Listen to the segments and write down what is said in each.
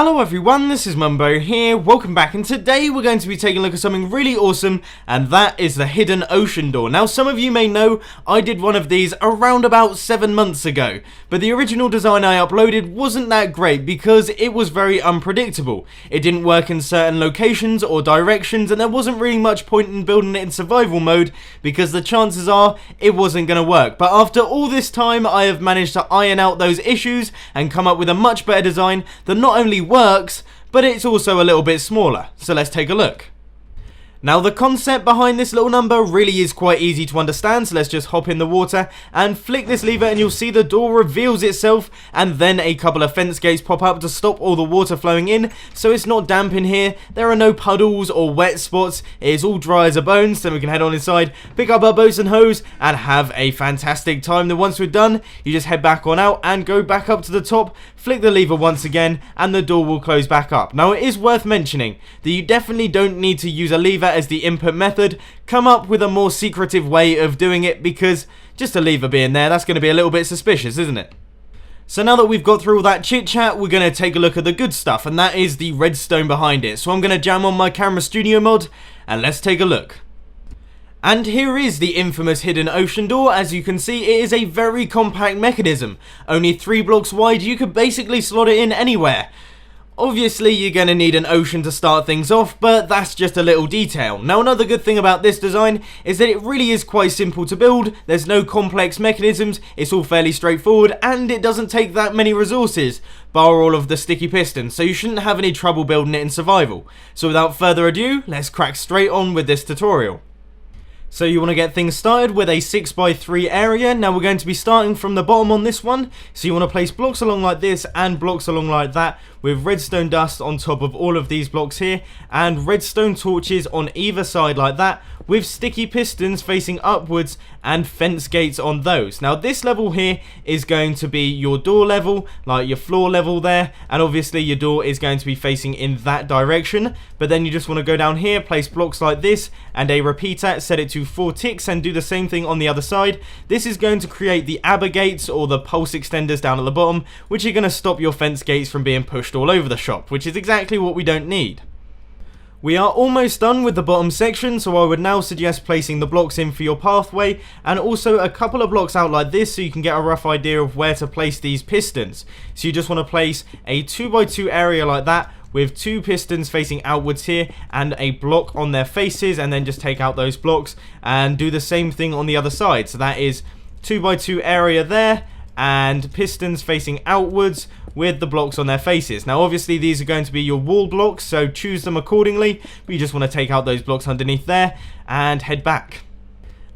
Hello everyone, this is Mumbo here, welcome back, and today we're going to be taking a look at something really awesome, and that is the hidden ocean door. Now some of you may know I did one of these around about 7 months ago, but the original design I uploaded wasn't that great because it was very unpredictable. It didn't work in certain locations or directions, and there wasn't really much point in building it in survival mode because the chances are it wasn't going to work. But after all this time I have managed to iron out those issues and come up with a much better design that not only works, but it's also a little bit smaller. So let's take a look. Now the concept behind this little number really is quite easy to understand, so let's just hop in the water and flick this lever and you'll see the door reveals itself, and then a couple of fence gates pop up to stop all the water flowing in, so it's not damp in here, there are no puddles or wet spots, it is all dry as a bone, so we can head on inside, pick up our boats and hose and have a fantastic time. Then once we're done, you just head back on out and go back up to the top, flick the lever once again and the door will close back up. Now it is worth mentioning that you definitely don't need to use a lever as the input method. Come up with a more secretive way of doing it, because just a lever being there, that's going to be a little bit suspicious, isn't it? So now that we've got through all that chit chat, we're going to take a look at the good stuff, and that is the redstone behind it. So I'm going to jam on my camera studio mod and let's take a look. And here is the infamous hidden ocean door. As you can see, it is a very compact mechanism. Only 3 blocks wide, you could basically slot it in anywhere. Obviously you're going to need an ocean to start things off, but that's just a little detail. Now another good thing about this design is that it really is quite simple to build, there's no complex mechanisms, it's all fairly straightforward, and it doesn't take that many resources, bar all of the sticky pistons, so you shouldn't have any trouble building it in survival. So without further ado, let's crack straight on with this tutorial. So you want to get things started with a 6x3 area. Now we're going to be starting from the bottom on this one. So you want to place blocks along like this and blocks along like that, with redstone dust on top of all of these blocks here, and redstone torches on either side like that, with sticky pistons facing upwards and fence gates on those. Now this level here is going to be your door level, like your floor level there, and obviously your door is going to be facing in that direction. But then you just want to go down here, place blocks like this and a repeater, set it to 4 ticks, and do the same thing on the other side. This is going to create the aber gates, or the pulse extenders down at the bottom, which are going to stop your fence gates from being pushed all over the shop, which is exactly what we don't need. We are almost done with the bottom section, so I would now suggest placing the blocks in for your pathway, and also a couple of blocks out like this so you can get a rough idea of where to place these pistons. So you just want to place a 2x2 area like that, with 2 pistons facing outwards here and a block on their faces, and then just take out those blocks and do the same thing on the other side. So that is 2x2 area there and pistons facing outwards with the blocks on their faces. Now obviously these are going to be your wall blocks, so choose them accordingly, but you just want to take out those blocks underneath there and head back.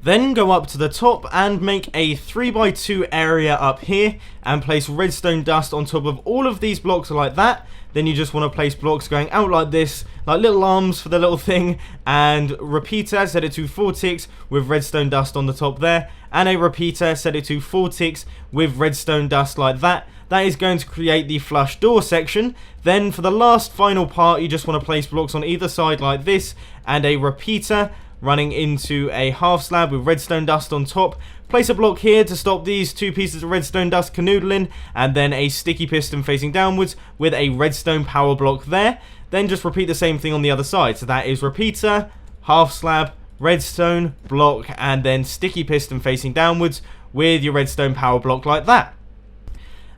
Then go up to the top and make a 3x2 area up here and place redstone dust on top of all of these blocks like that. Then you just want to place blocks going out like this, like little arms for the little thing, and repeater, set it to 4 ticks with redstone dust on the top there, and a repeater, set it to 4 ticks with redstone dust like that. That is going to create the flush door section. Then for the last final part, you just want to place blocks on either side like this, and a repeater running into a half slab with redstone dust on top. Place a block here to stop these 2 pieces of redstone dust canoodling, and then a sticky piston facing downwards with a redstone power block there. Then just repeat the same thing on the other side. So that is repeater, half slab, redstone block, and then sticky piston facing downwards with your redstone power block like that.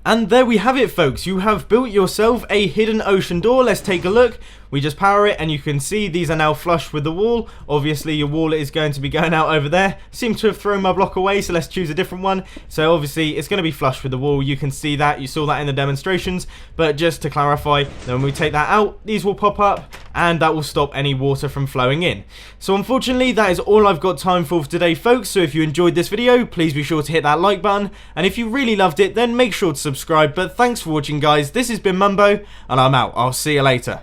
And there we have it, folks. You have built yourself a hidden ocean door. Let's take a look. We just power it and you can see these are now flush with the wall. Obviously your wall is going to be going out over there. Seem to have thrown my block away, so let's choose a different one. So obviously it's going to be flush with the wall. You can see that. You saw that in the demonstrations. But just to clarify, then when we take that out, these will pop up and that will stop any water from flowing in. So unfortunately that is all I've got time for today, folks. So if you enjoyed this video, please be sure to hit that like button, and if you really loved it, then make sure to subscribe. But thanks for watching, guys. This has been Mumbo and I'm out. I'll see you later.